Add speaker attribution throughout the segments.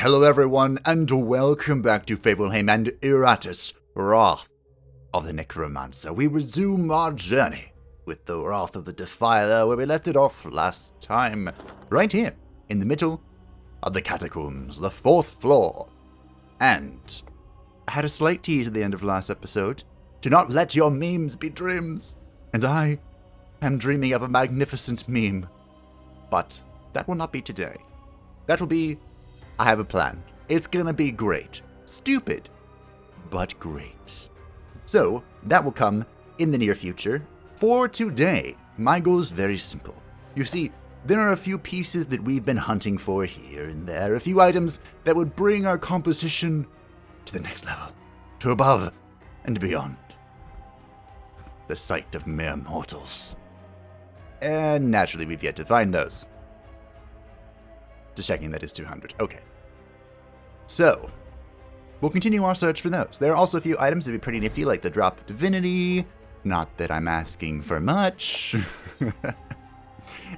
Speaker 1: Hello everyone, and welcome back to Fableheim and Iratus, Wrath of the Necromancer. We resume our journey with the Wrath of the Defiler, where we left it off last time. Right here, in the middle of the catacombs, the 4th floor. And I had a slight tease at the end of last episode. Do not let your memes be dreams. And I am dreaming of a magnificent meme. But that will not be today. That will be... I have a plan. It's gonna be great. Stupid, but great. So, that will come in the near future. For today, my goal is very simple. You see, there are a few pieces that we've been hunting for here and there, a few items that would bring our composition to the next level, to above and beyond the sight of mere mortals. And naturally, we've yet to find those. Just checking that is 200. Okay. So, we'll continue our search for those. There are also a few items that would be pretty nifty, like the Drop Divinity. Not that I'm asking for much.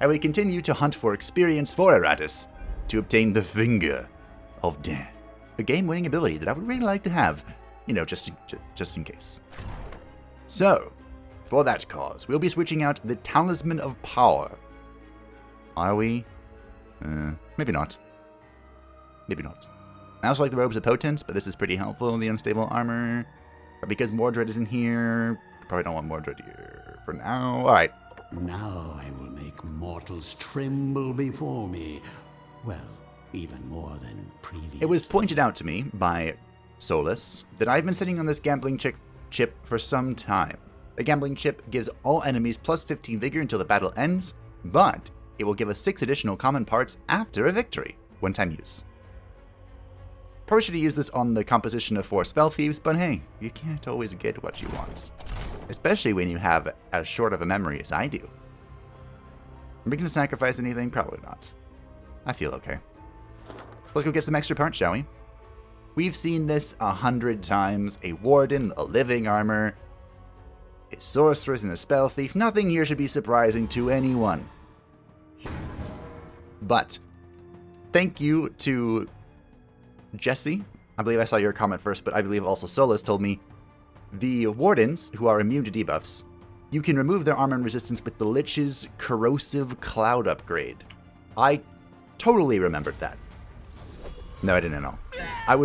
Speaker 1: And we continue to hunt for experience for Iratus to obtain the Finger of Death. A game-winning ability that I would really like to have, you know, just in case. So, for that cause, we'll be switching out the Talisman of Power. Are we? Maybe not. Maybe not. I also like the Robes of Potence, but this is pretty helpful in the unstable armor. But because Mordred isn't here, probably don't want Mordred here for now. Alright.
Speaker 2: Now I will make mortals tremble before me. Well, even more than previous.
Speaker 1: It was pointed out to me by Solus that I've been sitting on this gambling chip for some time. The gambling chip gives all enemies plus 15 vigor until the battle ends, but it will give us 6 additional common parts after a victory, one-time use. Probably should have used this on the composition of 4 spell thieves, but hey, you can't always get what you want. Especially when you have as short of a memory as I do. Are we going to sacrifice anything? Probably not. I feel okay. Let's go get some extra parts, shall we? We've seen this 100 times. A Warden, a living armor, a Sorceress, and a spell thief. Nothing here should be surprising to anyone. But, thank you to Jesse. I believe I saw your comment first, but I believe also Solus told me the Wardens, who are immune to debuffs, you can remove their armor and resistance with the Lich's Corrosive Cloud upgrade. I totally remembered that. No, I didn't know. It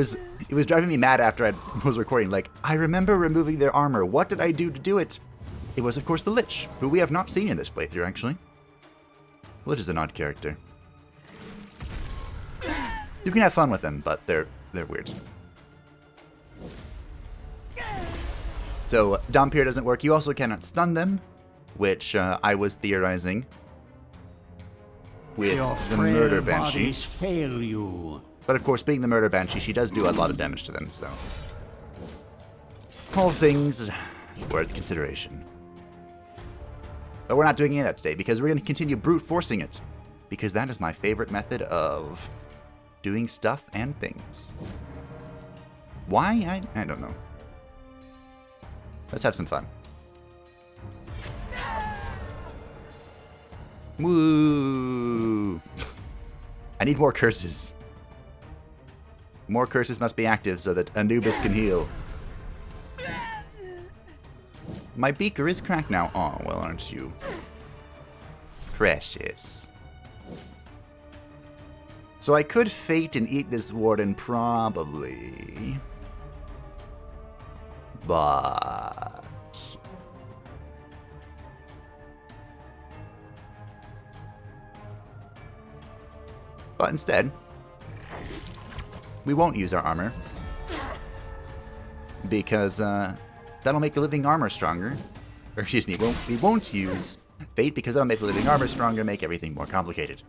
Speaker 1: was driving me mad after I was recording, like, I remember removing their armor. What did I do to do it? It was, of course, the Lich, who we have not seen in this playthrough, actually. Lich is an odd character. You can have fun with them, but they're weird. So, Dompier doesn't work. You also cannot stun them, which I was theorizing with the Murder Banshee.
Speaker 2: Fail you.
Speaker 1: But of course, being the Murder Banshee, she does do a lot of damage to them, so all things worth consideration. But we're not doing any of that today, because we're going to continue brute forcing it, because that is my favorite method of doing stuff and things. Why? I don't know. Let's have some fun. Woo! I need more curses. More curses must be active so that Anubis can heal. My beaker is cracked now. Oh, well, aren't you precious? So I could fate and eat this Warden, probably. But instead, we won't use our armor. Because that'll make the living armor stronger. Or excuse me, we won't use fate because that'll make the living armor stronger, make everything more complicated.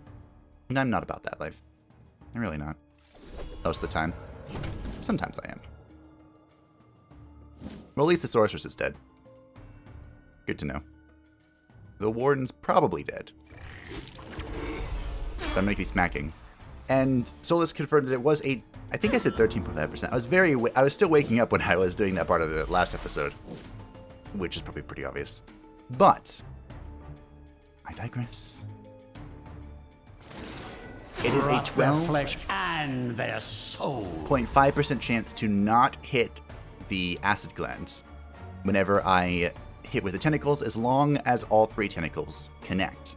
Speaker 1: And I'm not about that life. I'm really not. Most of the time. Sometimes I am. Well, at least the Sorceress is dead. Good to know. The Warden's probably dead. So I'm going to be smacking. And Solus confirmed that it was I think I said 13.5%. I was still waking up when I was doing that part of the last episode. Which is probably pretty obvious. But I digress. It is a
Speaker 2: Rot their flesh and their soul.
Speaker 1: 12.5% chance to not hit the acid glands whenever I hit with the tentacles, as long as all 3 tentacles connect.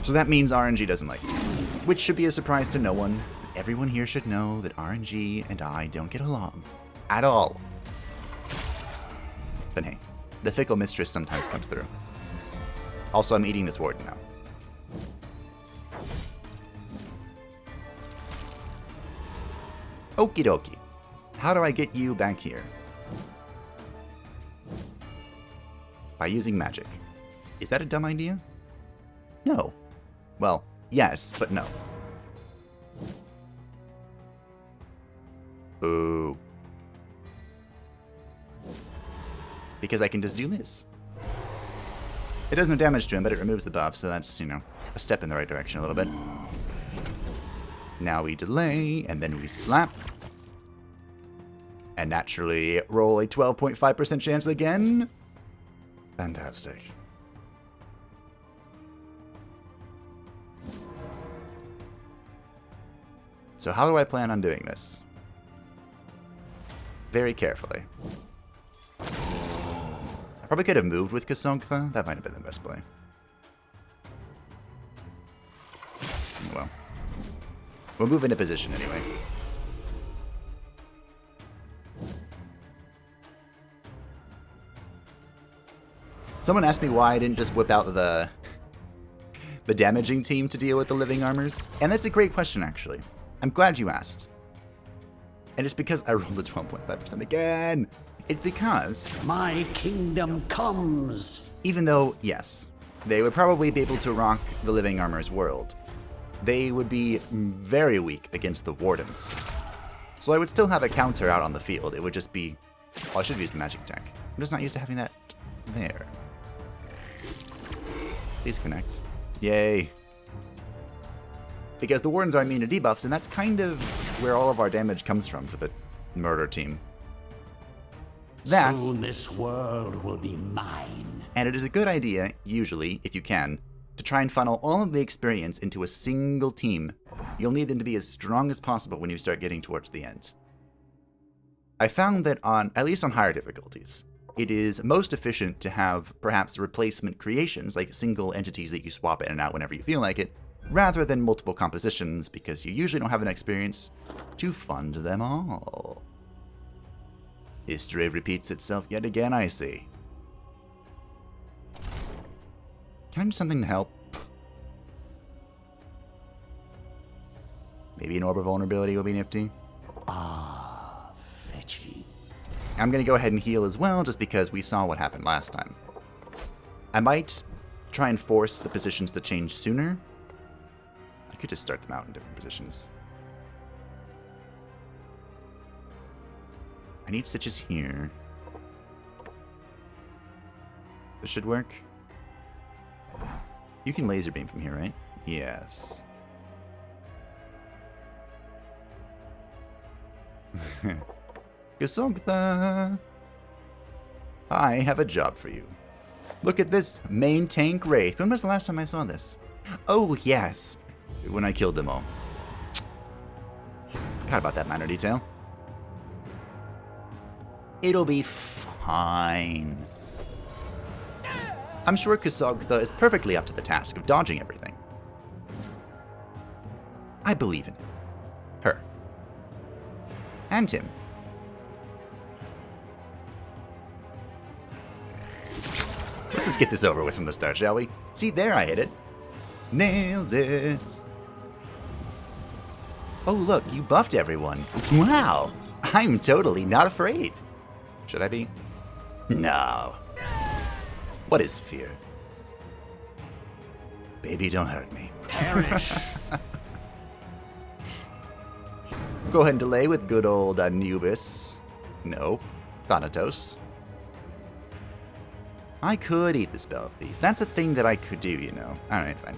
Speaker 1: So that means RNG doesn't like it, which should be a surprise to no one. Everyone here should know that RNG and I don't get along at all. But hey, the fickle mistress sometimes comes through. Also, I'm eating this Warden now. Okie dokie. How do I get you back here? By using magic. Is that a dumb idea? No. Well, yes, but no. Ooh. Because I can just do this. It does no damage to him, but it removes the buff, so that's, you know, a step in the right direction a little bit. Now we delay, and then we slap. And naturally roll a 12.5% chance again. Fantastic. So how do I plan on doing this? Very carefully. I probably could have moved with Kasogtha. That might have been the best play. Well. We'll move into position anyway. Someone asked me why I didn't just whip out the damaging team to deal with the living armors. And that's a great question, actually. I'm glad you asked. And it's because I rolled a 12.5% again. It's because
Speaker 2: my kingdom comes.
Speaker 1: Even though, yes, they would probably be able to rock the living armor's world, they would be very weak against the Wardens. So I would still have a counter out on the field. It would just be... Oh, I should have used the magic attack. I'm just not used to having that there. Please connect. Yay. Because the Wardens are immune to debuffs, and that's kind of where all of our damage comes from for the murder team. That,
Speaker 2: soon this world will be mine.
Speaker 1: And it is a good idea, usually, if you can, to try and funnel all of the experience into a single team. You'll need them to be as strong as possible when you start getting towards the end. I found that at least on higher difficulties, it is most efficient to have perhaps replacement creations, like single entities that you swap in and out whenever you feel like it, rather than multiple compositions, because you usually don't have an experience to fund them all. History repeats itself yet again, I see. Can I do something to help? Maybe an Orb of Vulnerability will be nifty.
Speaker 2: Ah, fetchy.
Speaker 1: I'm going to go ahead and heal as well, just because we saw what happened last time. I might try and force the positions to change sooner. I could just start them out in different positions. I need stitches here. This should work. You can laser beam from here, right? Yes. Kasogtha! I have a job for you. Look at this main tank wraith. When was the last time I saw this? Oh, yes. When I killed them all. Forgot about that minor detail. It'll be fine. I'm sure Kasogtha is perfectly up to the task of dodging everything. I believe in it. Her. And him. Let's just get this over with from the start, shall we? See, there I hit it. Nailed it. Oh, look, you buffed everyone. Wow. I'm totally not afraid. Should I be? No. What is fear? Baby, don't hurt me.
Speaker 2: Perish.
Speaker 1: Go ahead and delay with good old Anubis. No. Thanatos. I could eat the Spell Thief. That's a thing that I could do, you know. Alright, fine.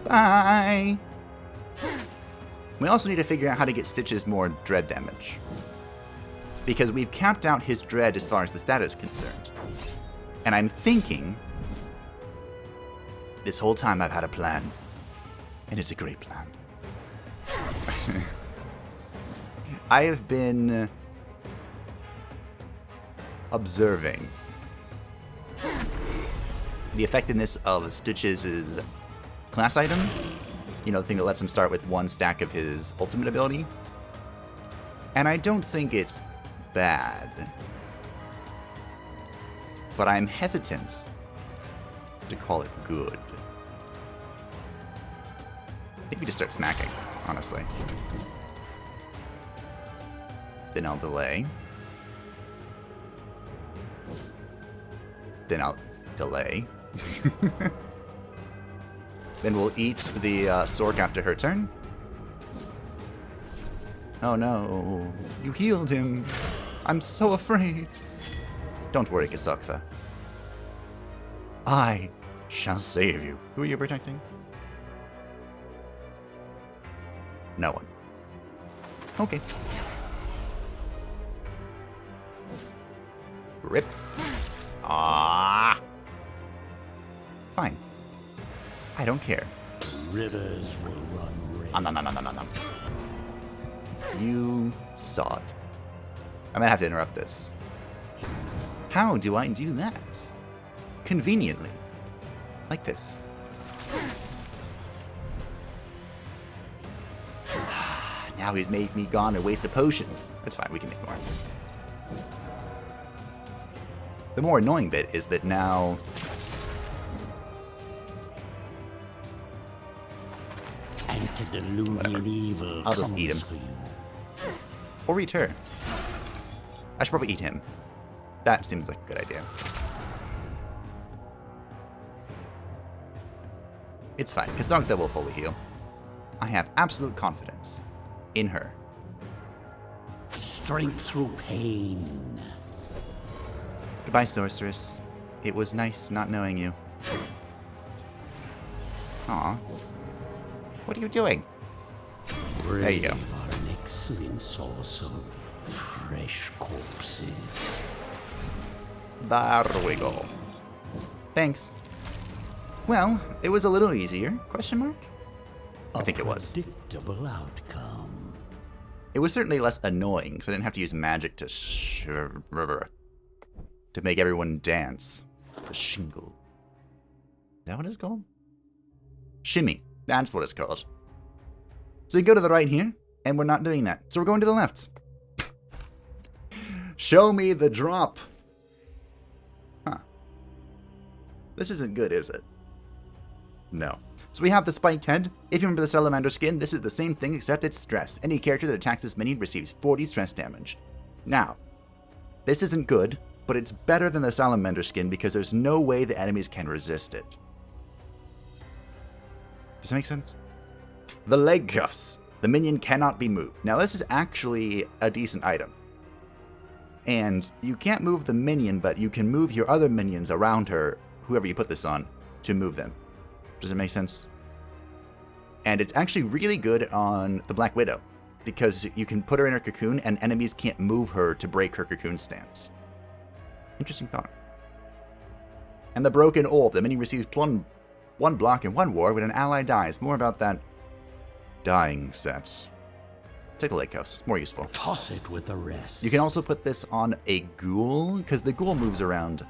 Speaker 1: Bye! We also need to figure out how to get Stitch's more dread damage. Because we've capped out his dread as far as the stat is concerned. And I'm thinking This whole time I've had a plan. And it's a great plan. I have been observing the effectiveness of Stitch's class item. You know, the thing that lets him start with one stack of his ultimate ability. And I don't think it's bad. But I'm hesitant to call it good. I think we just start smacking, honestly. Then I'll delay. Then I'll delay. Then we'll eat the Sork after her turn. Oh no, you healed him. I'm so afraid. Don't worry, Kasaktha. I shall save you. Who are you protecting? No one. Okay. Rip. Ah. Fine. I don't care.
Speaker 2: Rivers will run red.
Speaker 1: No. You saw it. I'm gonna have to interrupt this. How do I do that? Conveniently. Like this. Now he's made me gone and waste a potion. That's fine, we can ignore it. The more annoying bit is that now...
Speaker 2: Antediluvian evil.
Speaker 1: I'll just eat him. Or eat her. I should probably eat him. That seems like a good idea. It's fine, Kasaktha will fully heal. I have absolute confidence in her.
Speaker 2: Strength through pain.
Speaker 1: Goodbye, Sorceress. It was nice not knowing you. Aw. What are you doing? There you go.
Speaker 2: Are an excellent source of fresh corpses.
Speaker 1: There we go. Thanks. Well, it was a little easier, question mark? I think it was.
Speaker 2: Predictable outcome.
Speaker 1: It was certainly less annoying, because I didn't have to use magic to make everyone dance. The shingle. Is that what it's called? Shimmy. That's what it's called. So we go to the right here, and we're not doing that. So we're going to the left. Show me the drop. Huh. This isn't good, is it? No. So we have the spiked head. If you remember the Salamander skin, this is the same thing except it's stress. Any character that attacks this minion receives 40 stress damage. Now, this isn't good, but it's better than the Salamander skin because there's no way the enemies can resist it. Does that make sense? The leg cuffs. The minion cannot be moved. Now this is actually a decent item. And you can't move the minion, but you can move your other minions around her, whoever you put this on, to move them. Does it make sense? And it's actually really good on the Black Widow, because you can put her in her cocoon and enemies can't move her to break her cocoon stance. Interesting thought. And the Broken Orb. The minion receives one block and one ward when an ally dies. More about that dying set. Take the leg cuffs. More useful.
Speaker 2: Toss it with the rest.
Speaker 1: You can also put this on a ghoul, because the ghoul moves around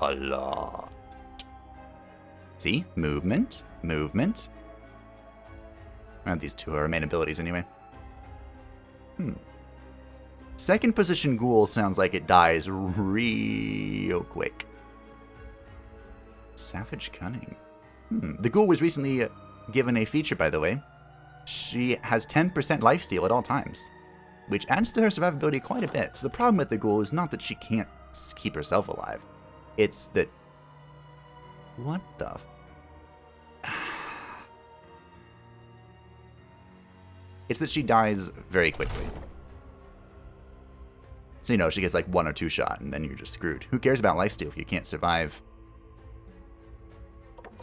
Speaker 1: a lot. See? Movement. Movement. These two are our main abilities anyway. Second position ghoul sounds like it dies real quick. Savage Cunning. The ghoul was recently given a feature, by the way. She has 10% lifesteal at all times, which adds to her survivability quite a bit. So the problem with the ghoul is not that she can't keep herself alive. It's that... What the... It's that she dies very quickly. So, you know, she gets like 1 or 2 shot, and then you're just screwed. Who cares about lifesteal if you can't survive?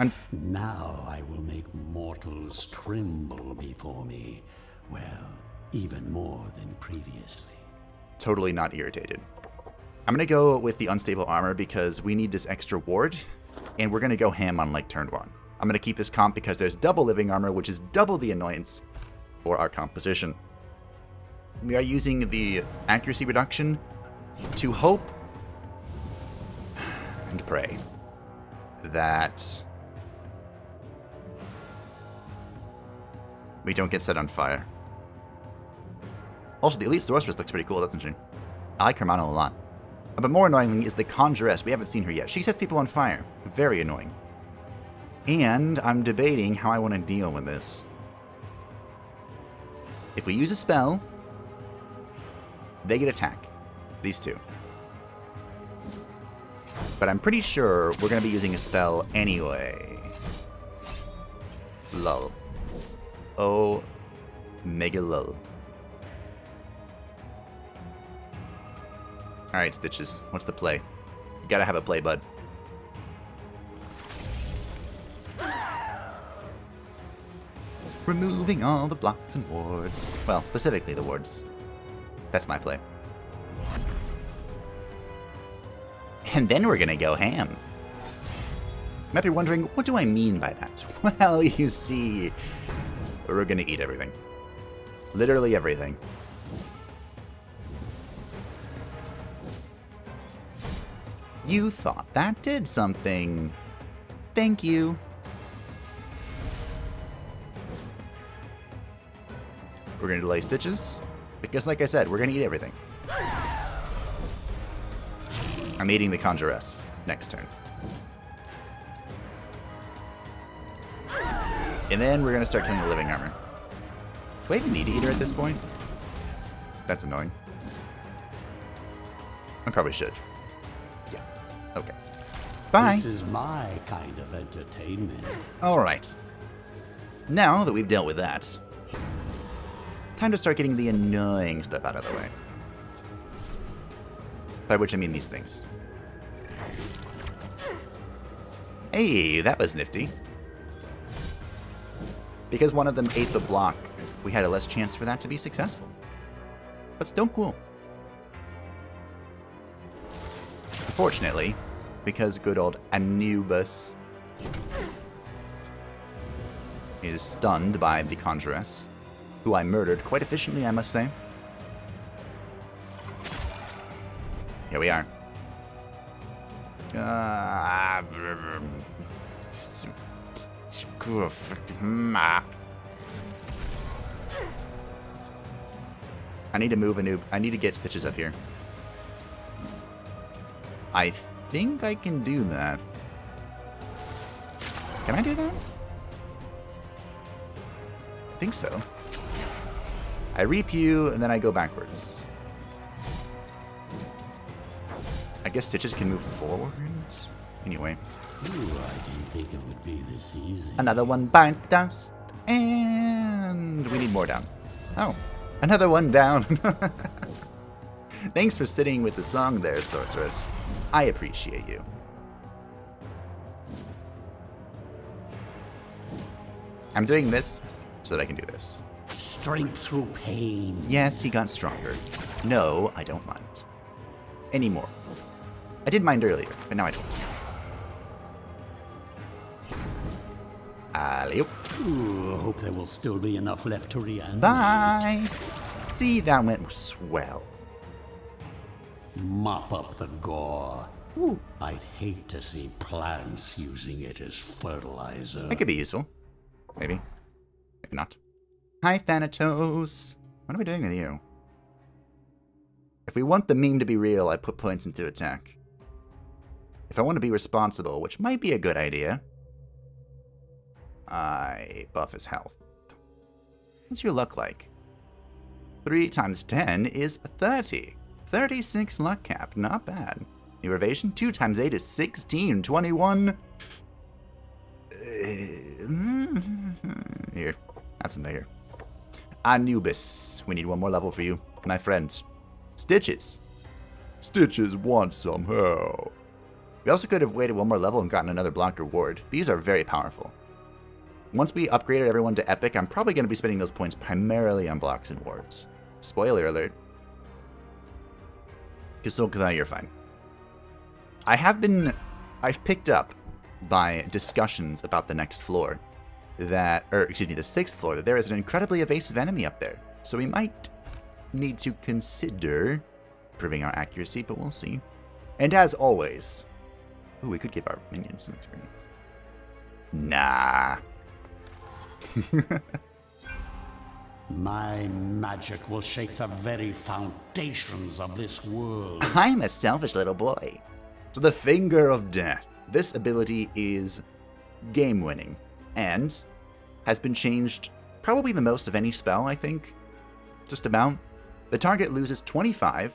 Speaker 1: And
Speaker 2: now I will make mortals tremble before me. Well, even more than previously.
Speaker 1: Totally not irritated. I'm going to go with the unstable armor because we need this extra ward, and we're going to go ham on like turn 1. I'm going to keep this comp because there's double living armor, which is double the annoyance for our composition. We are using the accuracy reduction to hope and pray that we don't get set on fire. Also, the Elite Sorceress looks pretty cool, doesn't she? I like her model a lot. But more annoyingly is the Conjuress. We haven't seen her yet. She sets people on fire. Very annoying. And I'm debating how I want to deal with this. If we use a spell, they get attack. These two. But I'm pretty sure we're going to be using a spell anyway. Lull. Oh, mega lull. Alright, Stitches. What's the play? You gotta have a play, bud. Removing all the blocks and wards. Well, specifically the wards. That's my play. And then we're gonna go ham. You might be wondering, what do I mean by that? Well, you see, we're gonna eat everything. Literally everything. You thought that did something. Thank you. We're gonna delay Stitches, because like I said, we're gonna eat everything. I'm eating the Conjuress next turn. And then we're gonna start killing the living armor. Do I even need to eat her at this point? That's annoying. I probably should. Yeah. Okay. Bye.
Speaker 2: This is my kind of entertainment.
Speaker 1: Alright. Now that we've dealt with that, time to start getting the annoying stuff out of the way. By which I mean these things. Hey, that was nifty. Because one of them ate the block, we had a less chance for that to be successful. But still cool. Unfortunately, because good old Anubis is stunned by the Conjuress, who I murdered quite efficiently, I must say. Here we are. I need to move a noob. I need to get Stitches up here. I think I can do that. Can I do that? I think so. I reap you, and then I go backwards. I guess Stitches can move forwards? Anyway.
Speaker 2: Ooh, I didn't think it would be this easy.
Speaker 1: Another one bites dust, and we need more down. Oh, another one down. Thanks for sitting with the song there, Sorceress. I appreciate you. I'm doing this so that I can do this.
Speaker 2: Strength through pain.
Speaker 1: Yes, he got stronger. No, I don't mind. Anymore. I did mind earlier, but now I don't. Alley-oop.
Speaker 2: Ooh, I hope there will still be enough left to reanimate.
Speaker 1: Bye! See, that went swell.
Speaker 2: Mop up the gore.
Speaker 1: Ooh.
Speaker 2: I'd hate to see plants using it as fertilizer.
Speaker 1: That could be useful. Maybe. Maybe not. Hi, Thanatos. What are we doing with you? If we want the meme to be real, I put points into attack. If I want to be responsible, which might be a good idea, I buff his health. What's your luck like? 3 times 10 is 30. 36 luck cap, not bad. Your evasion, 2 times 8 is 16. 21. Here, have some here. Anubis, we need one more level for you, my friend. Stitches. Stitches wants some help. We also could have waited one more level and gotten another blocked reward. These are very powerful. Once we upgraded everyone to Epic, I'm probably going to be spending those points primarily on blocks and wards. Spoiler alert. Kisokazai, you're fine. I've picked up by discussions about the next floor that, or excuse me, the 6th floor, that there is an incredibly evasive enemy up there. So we might need to consider improving our accuracy, but we'll see. And as always, ooh, we could give our minions some experience. Nah.
Speaker 2: My magic will shake the very foundations of this world.
Speaker 1: I'm a selfish little boy. So the Finger of Death. This ability is game-winning and has been changed probably the most of any spell, I think. Just about. The target loses 25%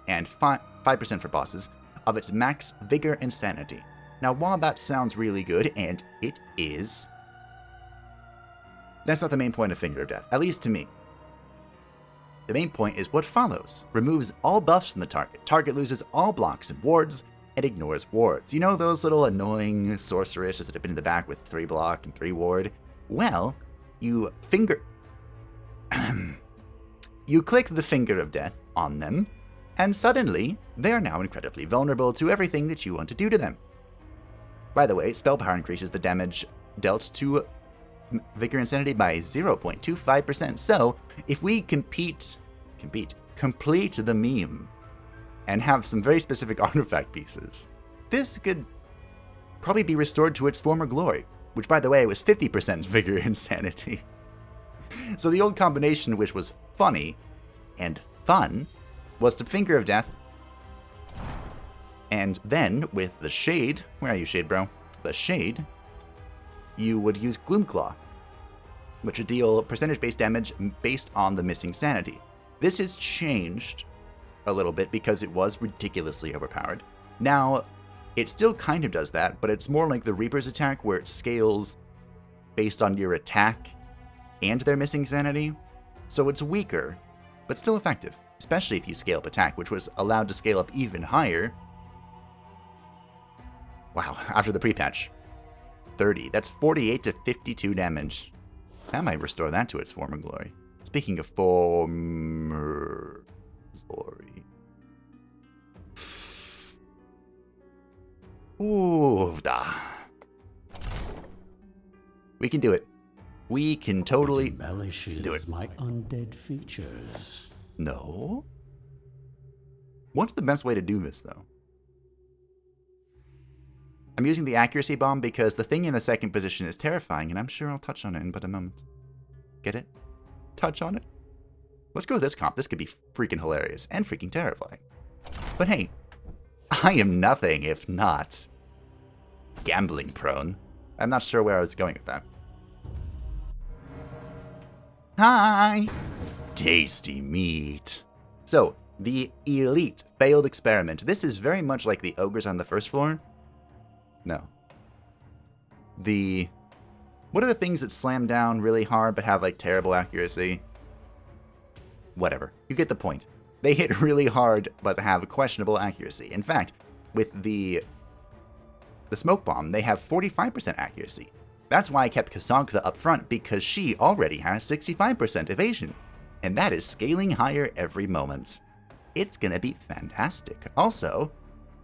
Speaker 1: and 5% for bosses of its max vigor and sanity. Now, while that sounds really good, and it is, that's not the main point of Finger of Death, at least to me. The main point is what follows. Removes all buffs from the target. Target loses all blocks and wards, and ignores wards. You know those little annoying sorceresses that have been in the back with 3 block and 3 ward? Well, you click the Finger of Death on them, and suddenly, they are now incredibly vulnerable to everything that you want to do to them. By the way, spell power increases the damage dealt to Vigor and Sanity by 0.25%. So, if we complete the meme and have some very specific artifact pieces, this could probably be restored to its former glory, which, by the way, was 50% Vigor and Sanity. So the old combination, which was funny and fun, was to Finger of Death, and then with the Shade, where are you, Shade bro? The Shade, you would use Gloomclaw, which would deal percentage-based damage based on the missing sanity. This has changed a little bit because it was ridiculously overpowered. Now, it still kind of does that, but it's more like the Reaper's attack, where it scales based on your attack and their missing sanity. So it's weaker, but still effective, especially if you scale up attack, which was allowed to scale up even higher. Wow, after the pre-patch. 30. That's 48 to 52 damage. That might restore that to its former glory. Speaking of former glory. Ooh, da. We can do it. We can totally do it.
Speaker 2: My undead features.
Speaker 1: No? What's the best way to do this, though? I'm using the accuracy bomb because the thing in the second position is terrifying, and I'm sure I'll touch on it in but a moment. Get it? Touch on it? Let's go with this comp. This could be freaking hilarious and freaking terrifying. But hey, I am nothing if not gambling prone. I'm not sure where I was going with that. Hi! Tasty meat. So, the Elite Failed Experiment. This is very much like the ogres on the first floor. No. What are the things that slam down really hard but have, like, terrible accuracy? Whatever. You get the point. They hit really hard but have questionable accuracy. In fact, with the smoke bomb, they have 45% accuracy. That's why I kept Kasankha up front, because she already has 65% evasion. And that is scaling higher every moment. It's gonna be fantastic. Also,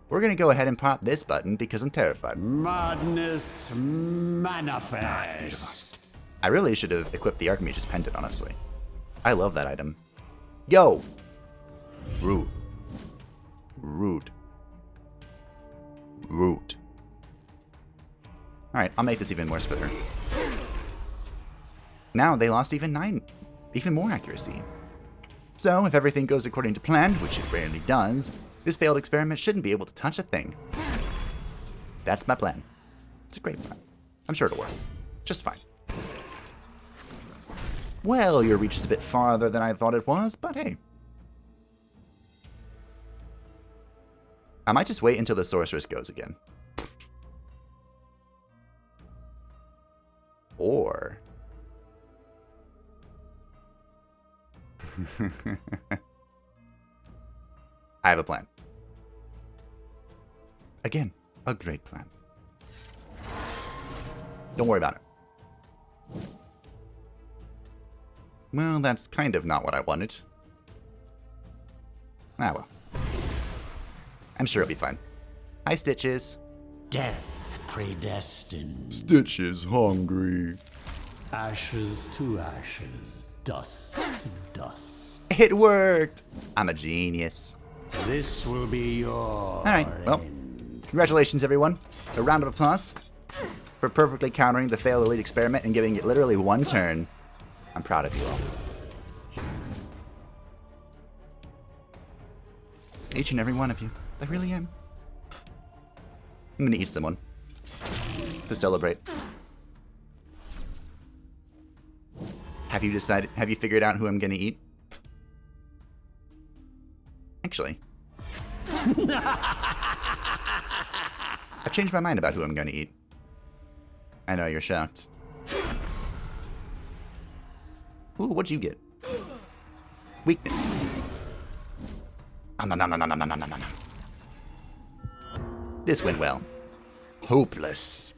Speaker 1: we're gonna go ahead and pop this button because I'm terrified.
Speaker 2: Madness manifest.
Speaker 1: Ah, it's beautiful. I really should have equipped the Archmage's Pendant, honestly. I love that item. Yo! Root. Root. Root. Alright, I'll make this even worse for her. Now they lost even more accuracy. So, if everything goes according to plan, which it rarely does, this failed experiment shouldn't be able to touch a thing. That's my plan. It's a great plan. I'm sure it'll work. Just fine. Well, your reach is a bit farther than I thought it was, but hey. I might just wait until the Sorceress goes again. Or... I have a plan. Again, a great plan. Don't worry about it. Well, that's kind of not what I wanted. Ah well. I'm sure it'll be fine. Hi, Stitches.
Speaker 2: Death predestined.
Speaker 1: Stitch is hungry.
Speaker 2: Ashes to ashes, dust to dust.
Speaker 1: It worked! I'm a genius.
Speaker 2: This will be your
Speaker 1: Alright, well, congratulations everyone. A round of applause for perfectly countering the failed elite experiment and giving it literally one turn. I'm proud of you all. Each and every one of you. I really am. I'm gonna eat someone to celebrate. Have you decided? Have you figured out who I'm gonna eat? Actually, I've changed my mind about who I'm gonna eat. I know you're shocked. Ooh, what'd you get? Weakness. This went well. Hopeless.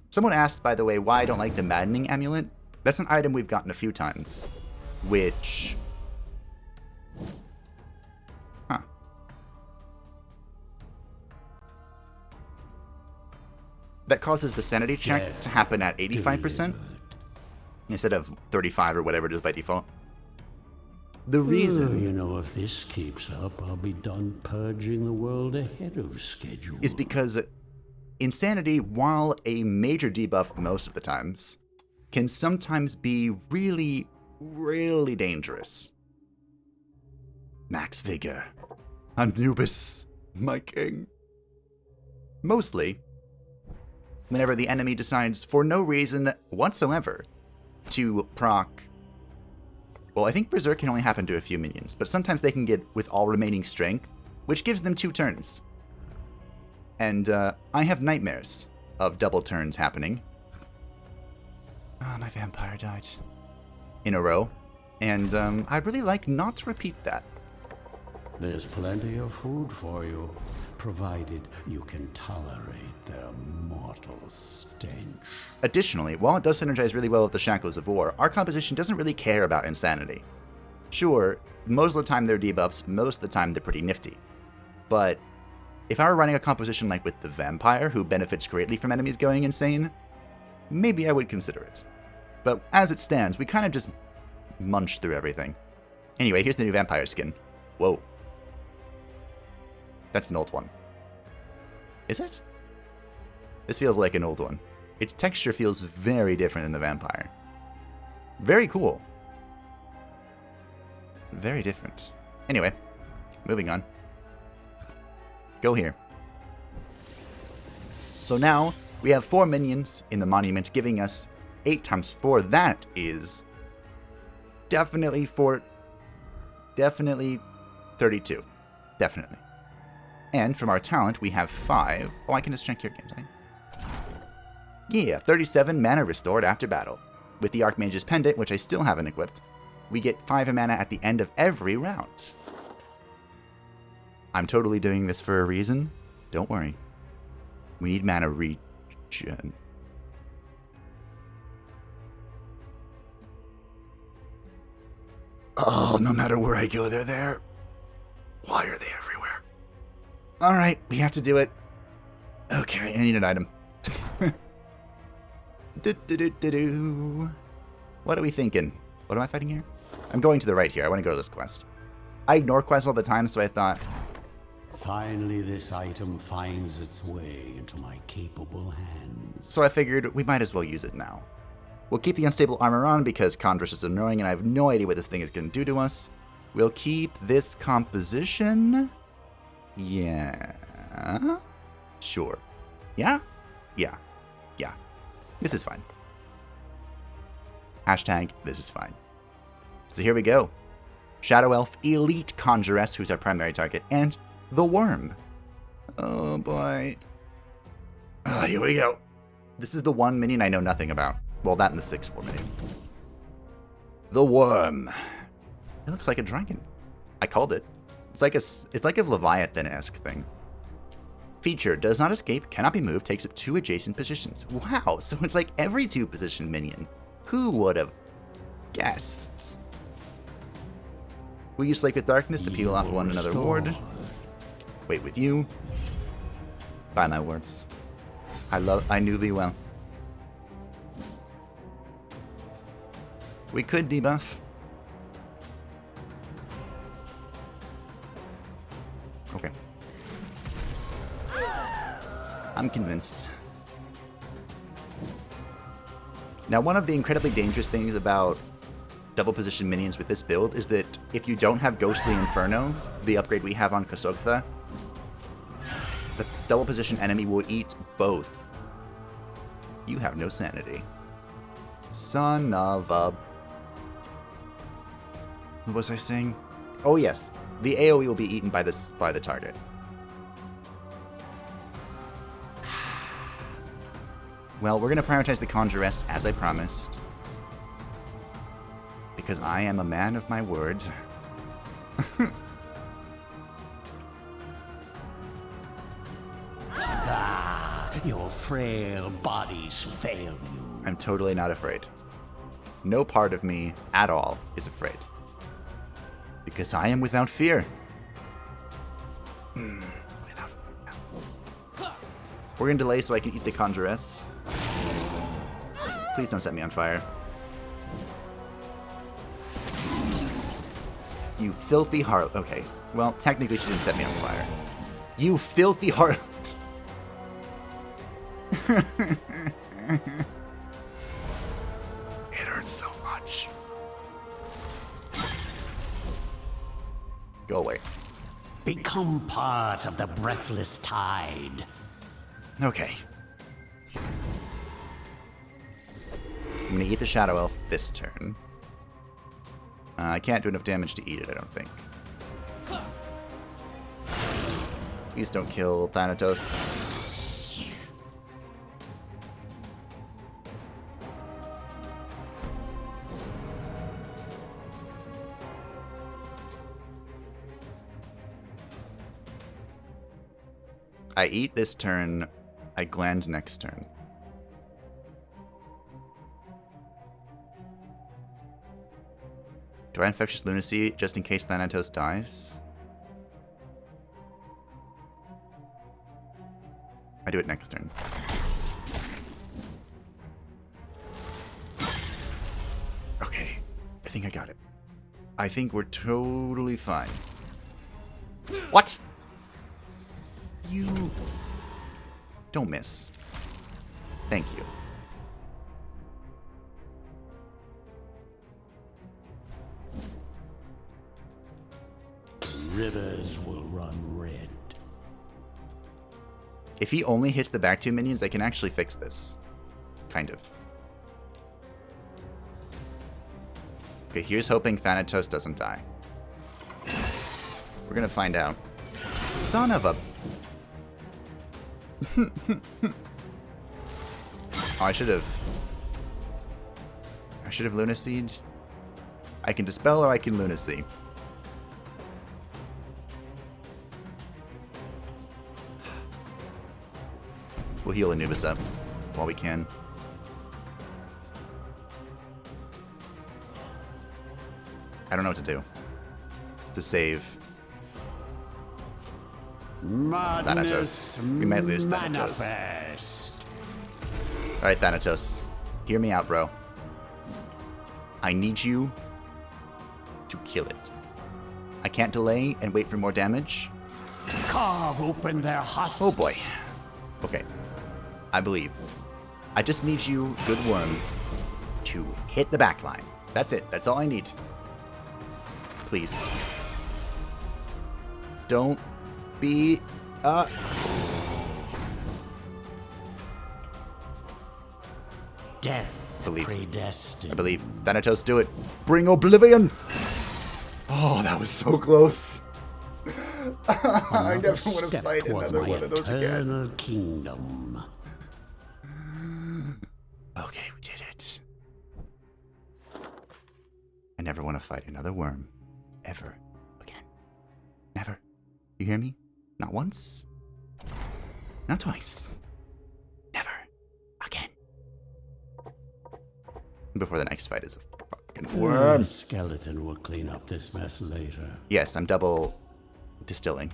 Speaker 1: Someone asked, by the way, why I don't like the maddening amulet. That's an item we've gotten a few times. Which... Huh. That causes the sanity check to happen at 85%. Instead of 35 or whatever it is by default. The reason...
Speaker 2: You know, if this keeps up, I'll be done purging the world ahead of schedule.
Speaker 1: Is because insanity, while a major debuff most of the times, can sometimes be really, really dangerous. Max Vigor. Anubis, my king. Mostly, whenever the enemy decides, for no reason whatsoever, to proc... Well, I think Berserk can only happen to a few minions, but sometimes they can get with all remaining strength, which gives them 2 turns. And I have nightmares of double turns happening. Oh, my vampire died. In a row. And I'd really like not to repeat that.
Speaker 2: There's plenty of food for you, provided you can tolerate their mortal stench.
Speaker 1: Additionally, while it does synergize really well with the Shackles of War, our composition doesn't really care about insanity. Sure, most of the time they're debuffs, most of the time they're pretty nifty. But if I were running a composition like with the Vampire, who benefits greatly from enemies going insane, maybe I would consider it. But as it stands, we kind of just munch through everything. Anyway, here's the new Vampire skin. Whoa. That's an old one. Is it? This feels like an old one. Its texture feels very different than the Vampire. Very cool. Very different. Anyway, moving on. Go here. So now, we have 4 minions in the monument, giving us 8 times 4. That is definitely 32. Definitely. And from our talent, we have 5. Oh, I can just check here, can't I? Yeah, 37 mana restored after battle. With the Archmage's Pendant, which I still haven't equipped, we get 5 mana at the end of every round. I'm totally doing this for a reason. Don't worry. We need mana regen. Oh, no matter where I go, they're there. Why are they everywhere? Alright, we have to do it. Okay, I need an item. What are we thinking? What am I fighting here? I'm going to the right here. I want to go to this quest. I ignore quests all the time, so I thought...
Speaker 2: Finally, this item finds its way into my capable hands.
Speaker 1: So I figured we might as well use it now. We'll keep the unstable armor on because Condrus is annoying and I have no idea what this thing is going to do to us. We'll keep this composition. Yeah. Sure. Yeah? Yeah. Yeah. This is fine. Hashtag, this is fine. So here we go. Shadow Elf, Elite Conjuress, who's our primary target, and the Worm. Oh boy. Here we go. This is the one minion I know nothing about. Well, that and the 6/4 minion. The Worm. It looks like a dragon. I called it. It's like a Leviathan-esque thing. Feature, does not escape, cannot be moved, takes up 2 adjacent positions. Wow, so it's like every 2-position minion. Who would have guessed? We use Slake with Darkness to peel off one another ward. Wait with you. Buy my wards. I knew thee well. We could debuff. Okay. I'm convinced. Now, one of the incredibly dangerous things about double position minions with this build is that if you don't have Ghostly Inferno, the upgrade we have on Kasogtha, the double position enemy will eat both. You have no sanity. Son of a... What was I saying? Oh yes, the AoE will be eaten by the target. Well, we're going to prioritize the Conjuress, as I promised. Because I am a man of my word.
Speaker 2: Your frail bodies fail you.
Speaker 1: I'm totally not afraid. No part of me, at all, is afraid. Because I am without fear. Without fear. We're going to delay so I can eat the Conjuress. Please don't set me on fire. You filthy harlot. Okay. Well, technically she didn't set me on fire. You filthy harlot. It hurts so much. Go away.
Speaker 2: Become part of the breathless tide.
Speaker 1: Okay. I'm gonna eat the Shadow Elf this turn. I can't do enough damage to eat it, I don't think. Please don't kill Thanatos. I eat this turn, I gland next turn. Do I Infectious Lunacy just in case Thanatos dies? I do it next turn. Okay, I think I got it. I think we're totally fine. What? You... Don't miss. Thank you.
Speaker 2: Rivers will run red.
Speaker 1: If he only hits the back two minions, I can actually fix this. Kind of. Okay, here's hoping Thanatos doesn't die. We're gonna find out. Son of a... Oh, I should have Lunacied. I can Dispel or I can Lunacy. We'll heal Anubis up while we can. I don't know what to do to save Thanatos. We might lose Thanatos. Alright, Thanatos. Hear me out, bro. I need you to kill it. I can't delay and wait for more damage.
Speaker 2: Carve open their husks.
Speaker 1: Oh boy. Okay. I believe. I just need you, good worm, to hit the back line. That's it. That's all I need. Please. Don't be...
Speaker 2: Death
Speaker 1: believe.
Speaker 2: predestined.
Speaker 1: I believe. Thanatos, do it. Bring oblivion! Oh, that was so close. I never want to fight another one of those again.
Speaker 2: Kingdom.
Speaker 1: Okay, we did it. I never want to fight another worm. Ever. Again. Never. You hear me? Not once. Not twice. Never. Again. Before the next fight is a fucking worm.
Speaker 2: The skeleton will clean up this mess later.
Speaker 1: Yes, I'm double distilling.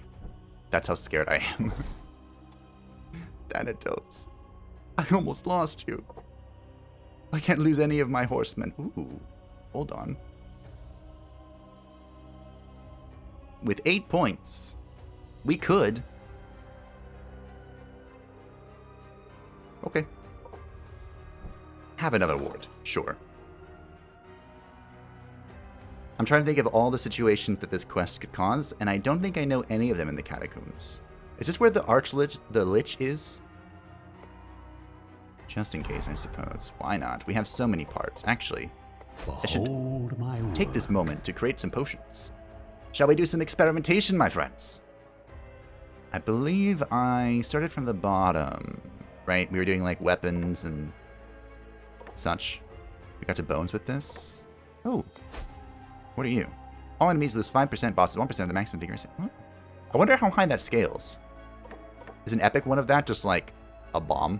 Speaker 1: That's how scared I am. Thanatos. I almost lost you. I can't lose any of my horsemen. Ooh, hold on. With 8 points, we could. Okay. Have another ward, sure. I'm trying to think of all the situations that this quest could cause, and I don't think I know any of them in the catacombs. Is this where the Lich is? Just in case, I suppose. Why not? We have so many parts. Actually, I should take this moment to create some potions. Shall we do some experimentation, my friends? I believe I started from the bottom, right? We were doing like weapons and such. We got to bones with this. Oh, what are you? All enemies lose 5%, bosses 1% of the maximum vigor. I wonder how high that scales. Is an epic one of that just like a bomb?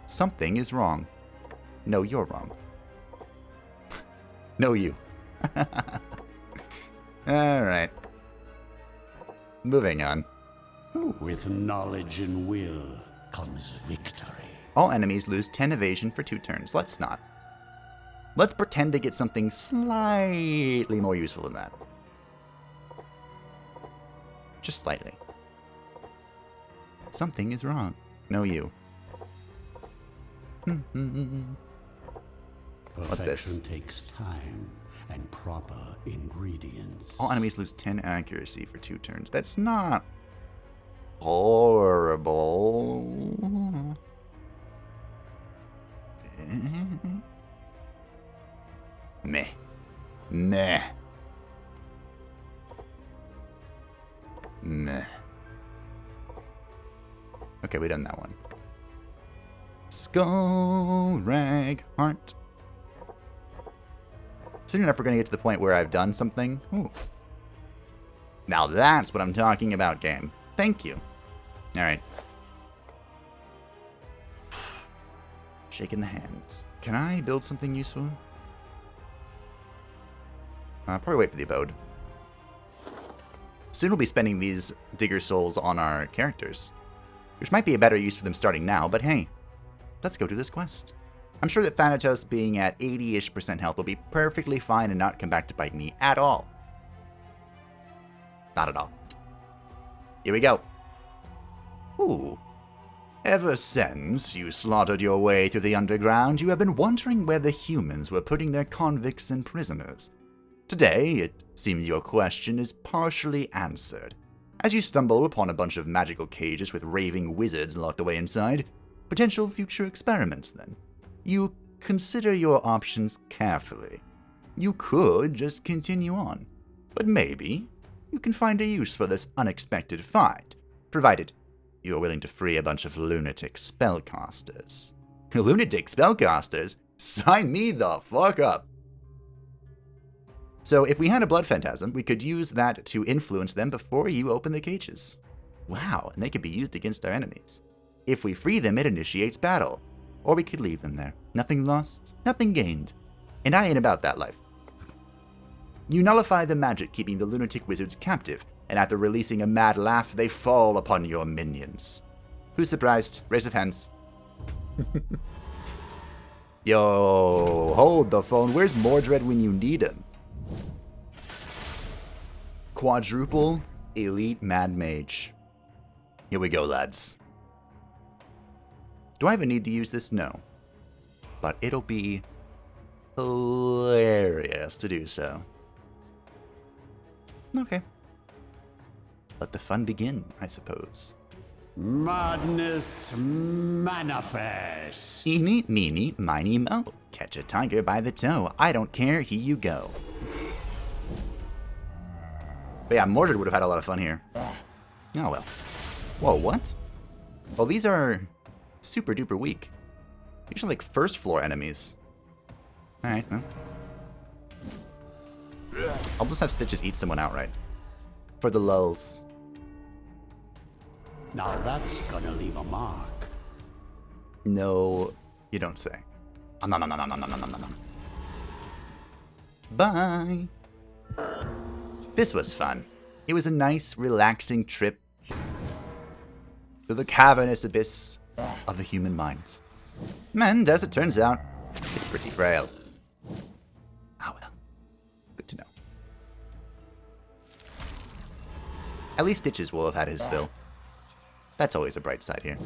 Speaker 1: Something is wrong. No, you're wrong. No, you. Alright. Moving on.
Speaker 2: Ooh. With knowledge and will comes victory.
Speaker 1: All enemies lose 10 evasion for 2 turns. Let's not. Let's pretend to get something slightly more useful than that. Just slightly. Something is wrong. No, you. What's this?
Speaker 2: Perfection takes time and proper ingredients.
Speaker 1: All enemies lose 10 accuracy for 2 turns. That's not horrible. Meh. Meh. Meh. Okay, we done that one. Skull Rag Heart. Soon enough, we're going to get to the point where I've done something. Ooh. Now that's what I'm talking about, game. Thank you. Alright. Shaking the hands. Can I build something useful? Probably wait for the abode. Soon we'll be spending these Digger Souls on our characters, which might be a better use for them starting now, but hey, let's go do this quest. I'm sure that Thanatos being at 80-ish% health will be perfectly fine and not come back to bite me at all. Not at all. Here we go. Ooh. Ever since you slaughtered your way through the underground, you have been wondering where the humans were putting their convicts and prisoners. Today, it seems your question is partially answered, as you stumble upon a bunch of magical cages with raving wizards locked away inside. Potential future experiments, then. You consider your options carefully. You could just continue on, but maybe you can find a use for this unexpected find, provided you are willing to free a bunch of lunatic spellcasters. Lunatic spellcasters? Sign me the fuck up! So if we had a blood phantasm, we could use that to influence them before you open the cages. Wow, and they could be used against our enemies. If we free them, it initiates battle. Or we could leave them there. Nothing lost, nothing gained. And I ain't about that life. You nullify the magic keeping the lunatic wizards captive, and after releasing a mad laugh, they fall upon your minions. Who's surprised? Raise of hands. Yo, hold the phone. Where's Mordred when you need him? Quadruple Elite Mad Mage. Here we go, lads. Do I have a need to use this? No. But it'll be hilarious to do so. Okay. Let the fun begin, I suppose.
Speaker 2: Madness manifest.
Speaker 1: Eeny, meeny, miny, mo. Catch a tiger by the toe. I don't care, here you go. But yeah, Mordred would have had a lot of fun here. Oh well. Whoa, what? Well, these are super duper weak. These are like first floor enemies. Alright, well. I'll just have Stitches eat someone outright. For the lulz.
Speaker 2: Now that's gonna leave a mark.
Speaker 1: No, you don't say. Nom, nom, nom, nom, nom, nom, nom, nom, nom. Bye. This was fun. It was a nice, relaxing trip through the cavernous abyss of the human mind. And as it turns out, it's pretty frail. Oh well. Good to know. At least Stitches will have had his fill. That's always a bright side here.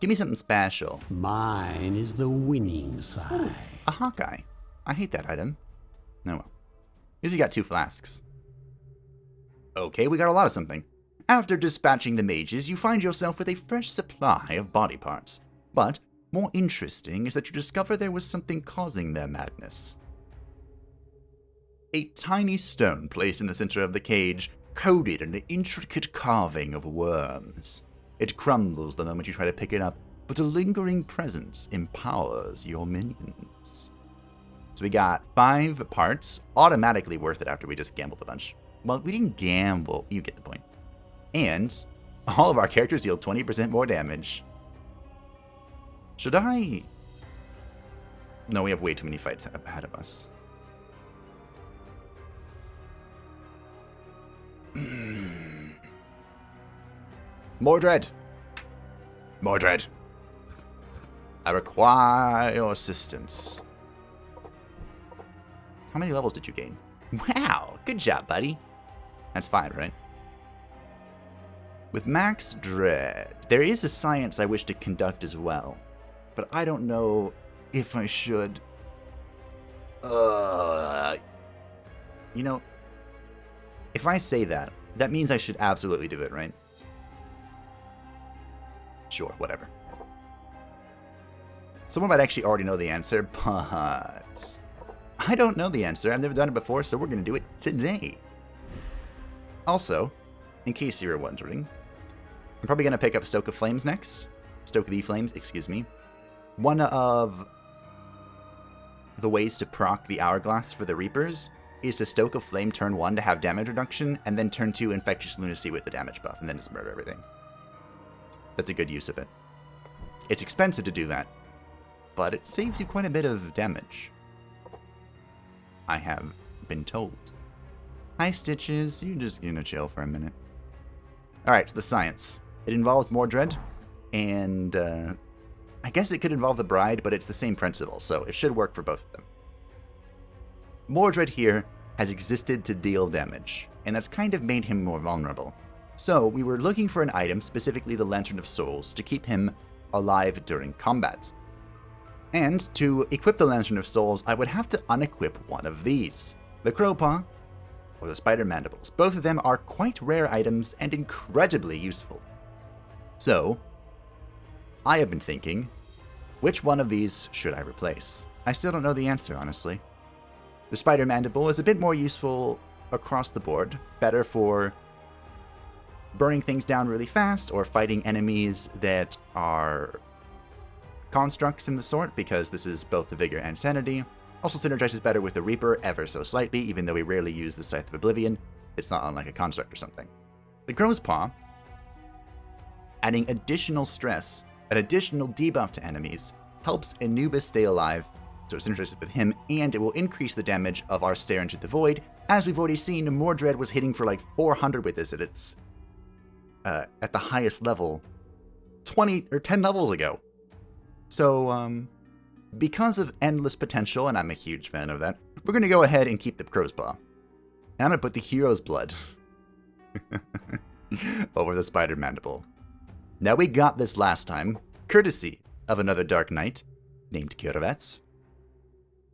Speaker 1: Give me something special.
Speaker 2: Mine is the winning side.
Speaker 1: Ooh, a Hawkeye. I hate that item. Oh well. If you got 2 flasks. Okay, we got a lot of something. After dispatching the mages, you find yourself with a fresh supply of body parts. But more interesting is that you discover there was something causing their madness. A tiny stone placed in the center of the cage, coated in an intricate carving of worms. It crumbles the moment you try to pick it up, but a lingering presence empowers your minions. So we got 5 parts, automatically worth it after we just gambled a bunch. Well, we didn't gamble, you get the point. And all of our characters deal 20% more damage. Should I? No, we have way too many fights ahead of us. Mordred! Mordred! I require your assistance. How many levels did you gain? Wow, good job, buddy. That's fine, right? With Max Dread, there is a science I wish to conduct as well, but I don't know if I should. You know, if I say that, that means I should absolutely do it, right? Sure, whatever. Someone might actually already know the answer, but I don't know the answer. I've never done it before, so we're going to do it today. Also, in case you were wondering, I'm probably going to pick up Stoke of Flames next. Stoke the Flames, excuse me. One of the ways to proc the Hourglass for the Reapers is to Stoke of Flame turn 1 to have damage reduction, and then turn 2 Infectious Lunacy with the damage buff, and then just murder everything. That's a good use of it. It's expensive to do that, but it saves you quite a bit of damage. I have been told. Hi, Stitches. You're just gonna chill for a minute. Alright, so the science. It involves Mordred, and I guess it could involve the Bride, but it's the same principle, so it should work for both of them. Mordred here has existed to deal damage, and that's kind of made him more vulnerable. So we were looking for an item, specifically the Lantern of Souls, to keep him alive during combat. And to equip the Lantern of Souls, I would have to unequip one of these. The Crowpaw, or the Spider Mandibles. Both of them are quite rare items and incredibly useful. So, I have been thinking, which one of these should I replace? I still don't know the answer, honestly. The Spider Mandible is a bit more useful across the board, better for burning things down really fast or fighting enemies that are constructs in the sort, because this is both the Vigor and Sanity. Also synergizes better with the Reaper ever so slightly, even though we rarely use the Scythe of Oblivion. It's not unlike a construct or something. The Crow's Paw, adding additional stress, an additional debuff to enemies, helps Anubis stay alive, so it's synergizes with him, and it will increase the damage of our Stare into the Void. As we've already seen, Mordred was hitting for like 400 with this at the highest level 20 or 10 levels ago. So, because of endless potential, and I'm a huge fan of that, we're going to go ahead and keep the Crow's Paw. And I'm going to put the Hero's Blood over the Spider Mandible. Now, we got this last time, courtesy of another Dark Knight named Kirvets.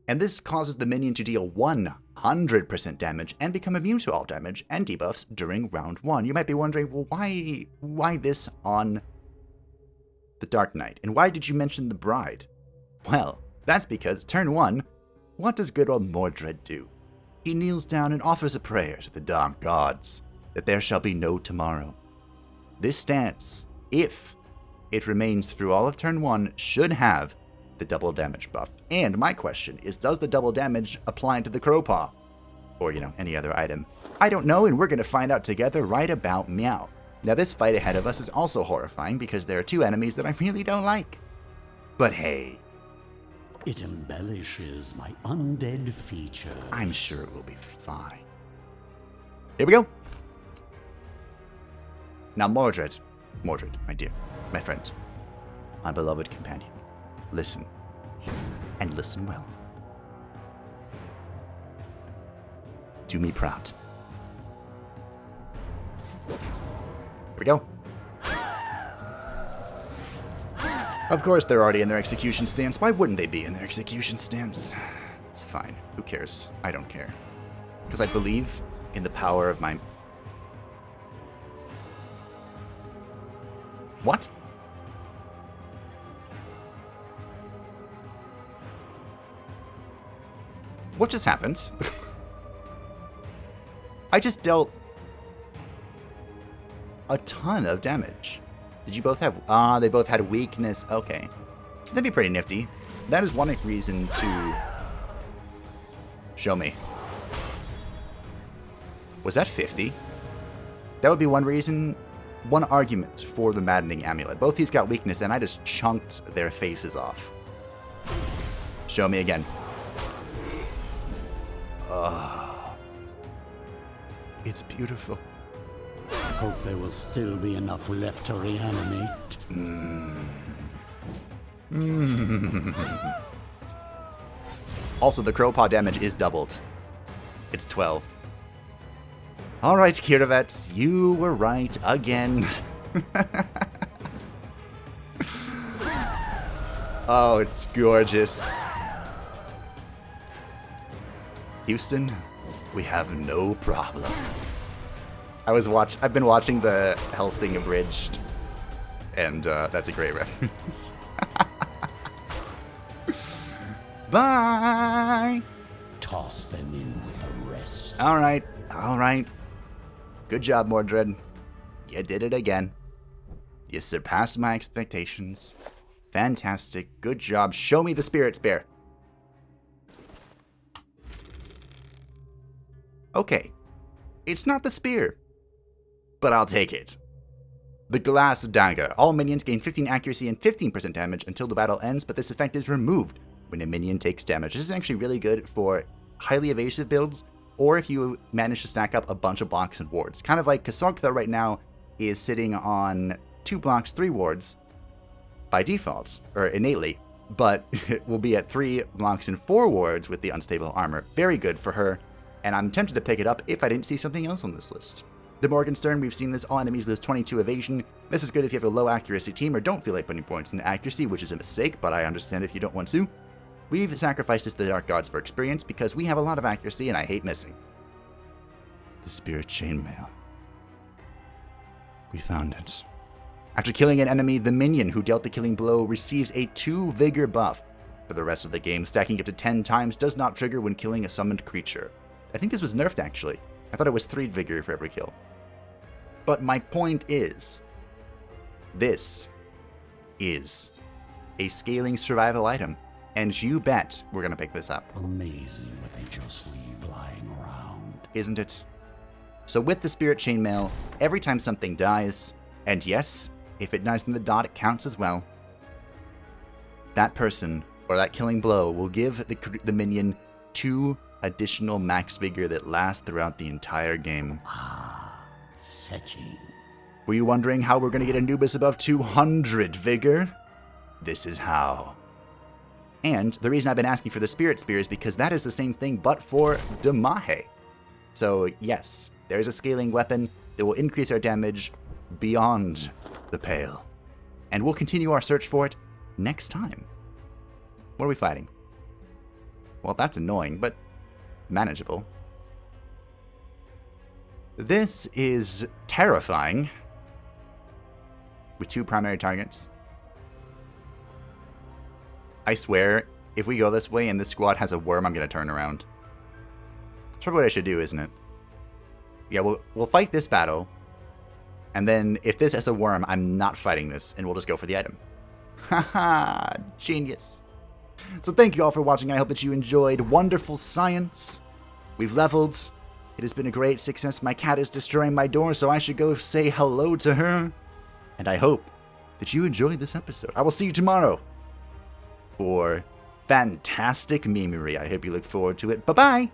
Speaker 1: And this causes the minion to deal 100% damage and become immune to all damage and debuffs during round 1. You might be wondering, well, why this on the Dark Knight? And why did you mention the Bride? Well, that's because turn 1, what does good old Mordred do? He kneels down and offers a prayer to the dark gods that there shall be no tomorrow. This stance, if it remains through all of turn 1, should have the double damage buff. And my question is, does the double damage apply to the Crowpaw? Or, any other item? I don't know, and we're going to find out together right about meow. Now, this fight ahead of us is also horrifying because there are 2 enemies that I really don't like. But hey,
Speaker 2: it embellishes my undead features.
Speaker 1: I'm sure it will be fine. Here we go. Now, Mordred, my dear, my friend, my beloved companion, listen, and listen well. Do me proud. Here we go. Of course, they're already in their execution stance. Why wouldn't they be in their execution stance? It's fine. Who cares? I don't care. Because I believe in the power of my... What? What just happened? I just dealt a ton of damage. Did you both have... they both had weakness. Okay. So that'd be pretty nifty. That is one reason to... Show me. Was that 50? That would be one reason, one argument for the Maddening Amulet. Both these got weakness, and I just chunked their faces off. Show me again. It's beautiful.
Speaker 2: I hope there will still be enough left to reanimate.
Speaker 1: Also, the Crowpaw damage is doubled. It's 12. Alright, Kiravets, you were right again. Oh, it's gorgeous. Houston, we have no problem. I've been watching the Helsing Abridged, and that's a great reference. Bye!
Speaker 2: Toss them in with a rest.
Speaker 1: Alright. Good job, Mordred. You did it again. You surpassed my expectations. Fantastic. Good job. Show me the Spirit Spear. Okay. It's not the spear, but I'll take it. The Glass Dagger. All minions gain 15 accuracy and 15% damage until the battle ends, but this effect is removed when a minion takes damage. This is actually really good for highly evasive builds, or if you manage to stack up a bunch of blocks and wards. Kind of like Kasogtha right now is sitting on 2 blocks, 3 wards by default, or innately, but it will be at 3 blocks and 4 wards with the unstable armor. Very good for her, and I'm tempted to pick it up if I didn't see something else on this list. The Morgenstern, we've seen this, all enemies lose 22 evasion. This is good if you have a low accuracy team or don't feel like putting points into accuracy, which is a mistake, but I understand if you don't want to. We've sacrificed this to the Dark Gods for experience because we have a lot of accuracy and I hate missing. The Spirit Chainmail. We found it. After killing an enemy, the minion who dealt the killing blow receives a 2 vigor buff. For the rest of the game, stacking up to 10 times does not trigger when killing a summoned creature. I think this was nerfed actually. I thought it was 3 vigor for every kill. But my point is, this is a scaling survival item. And you bet we're going to pick this up.
Speaker 2: Amazing what they just leave lying around.
Speaker 1: Isn't it? So with the Spirit Chainmail, every time something dies, and yes, if it dies in the dot, it counts as well, that person, or that killing blow, will give the minion 2 additional max vigor that lasts throughout the entire game.
Speaker 2: Fetching.
Speaker 1: Were you wondering how we're going to get Anubis above 200 vigor? This is how. And the reason I've been asking for the Spirit Spear is because that is the same thing, but for Damahe. So yes, there's a scaling weapon that will increase our damage beyond the pale. And we'll continue our search for it next time. What are we fighting? Well, that's annoying, but manageable. This is terrifying. With 2 primary targets. I swear, if we go this way and this squad has a worm, I'm going to turn around. That's probably what I should do, isn't it? Yeah, we'll fight this battle. And then, if this has a worm, I'm not fighting this, and we'll just go for the item. Haha, genius. So thank you all for watching. I hope that you enjoyed wonderful science. We've leveled. It has been a great success. My cat is destroying my door, so I should go say hello to her. And I hope that you enjoyed this episode. I will see you tomorrow for fantastic memery. I hope you look forward to it. Bye-bye!